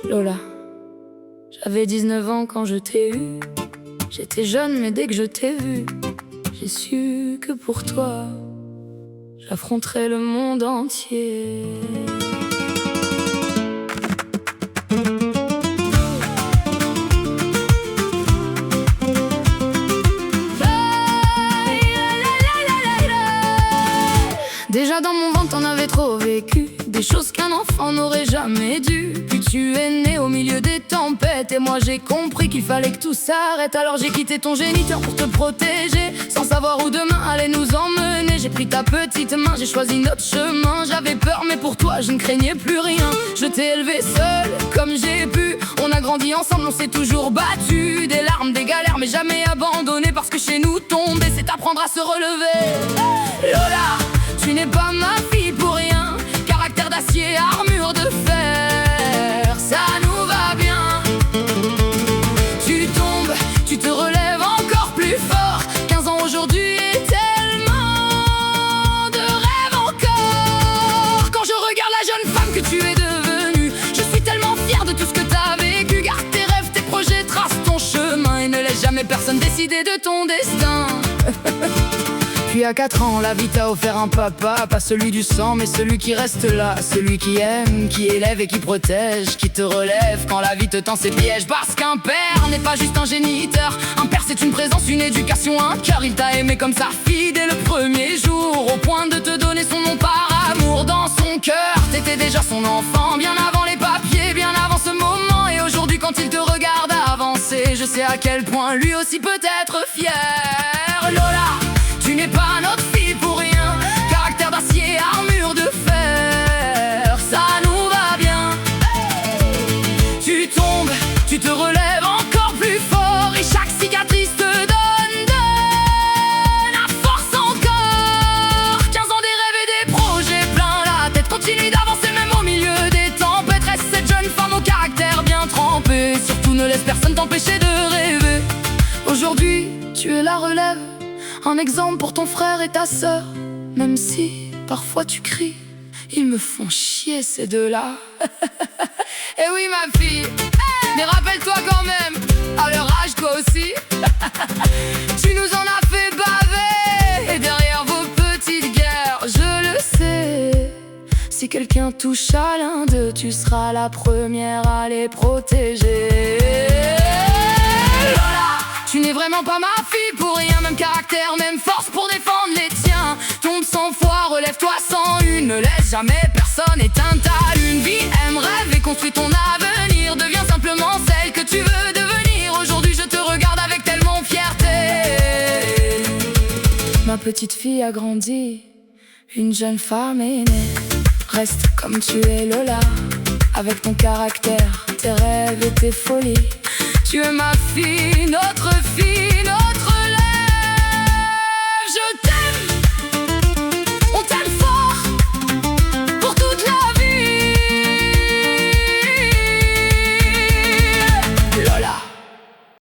Lola, j'avais 19 ans quand je t'ai eu. J'étais jeune mais dès que je t'ai vu, j'ai su que pour toi, j'affronterais le monde entier. Déjà dans mon ventre t'en avais trop vécu, des choses qu'un enfant n'aurait jamais dû. Puis tu es né au milieu des tempêtes, et moi j'ai compris qu'il fallait que tout s'arrête. Alors j'ai quitté ton géniteur pour te protéger, sans savoir où demain allait nous emmener. J'ai pris ta petite main, j'ai choisi notre chemin. J'avais peur mais pour toi je ne craignais plus rien. Je t'ai élevé seul comme j'ai pu, on a grandi ensemble, on s'est toujours battu. Des larmes, des galères mais jamais abandonné, parce que chez nous tomber c'est apprendre à se relever. Lola, tu n'es pas ma fille pour rien, caractère d'acier, armure de fer, ça nous va bien. Tu tombes, tu te relèves encore plus fort. 15 ans aujourd'hui et tellement de rêves encore. Quand je regarde la jeune femme que tu es devenue, je suis tellement fière de tout ce que t'as vécu. Garde tes rêves, tes projets, trace ton chemin, et ne laisse jamais personne décider de ton destin. Puis à 4 ans, la vie t'a offert un papa, pas celui du sang mais celui qui reste là. Celui qui aime, qui élève et qui protège, qui te relève quand la vie te tend ses pièges. Parce qu'un père n'est pas juste un géniteur, un père c'est une présence, une éducation, un cœur. Il t'a aimé comme sa fille dès le premier jour, au point de te donner son nom par amour. Dans son cœur, t'étais déjà son enfant, bien avant les papiers, bien avant ce moment. Et aujourd'hui quand il te regarde avancer, je sais à quel point lui aussi peut être fier. Lola, tu n'es pas notre fille pour rien, caractère d'acier, armure de fer, ça nous va bien. Tu tombes, tu te relèves encore plus fort, et chaque cicatrice te donne la force encore. 15 ans, des rêves et des projets plein la tête, continue d'avancer même au milieu des tempêtes. Reste cette jeune femme au caractère bien trempé, surtout ne laisse personne t'empêcher de rêver. Aujourd'hui, tu es la relève, un exemple pour ton frère et ta sœur. Même si parfois tu cries, ils me font chier ces deux-là. Eh oui ma fille, mais rappelle-toi quand même, à leur âge toi aussi, tu nous en as fait baver. Et derrière vos petites guerres, je le sais, si quelqu'un touche à l'un d'eux, tu seras la première à les protéger. Lola, tu n'es vraiment pas ma fille pour rien, même caractère, même force pour défendre les tiens. Tombe sans foi, relève-toi sans une, ne laisse jamais personne éteindre ta lune. Vie, aime, rêve et construis ton avenir, deviens simplement celle que tu veux devenir. Aujourd'hui je te regarde avec tellement fierté. Ma petite fille a grandi, une jeune femme est née. Reste comme tu es Lola, avec ton caractère, tes rêves et tes folies. Tu es ma fille, notre rêve, je t'aime.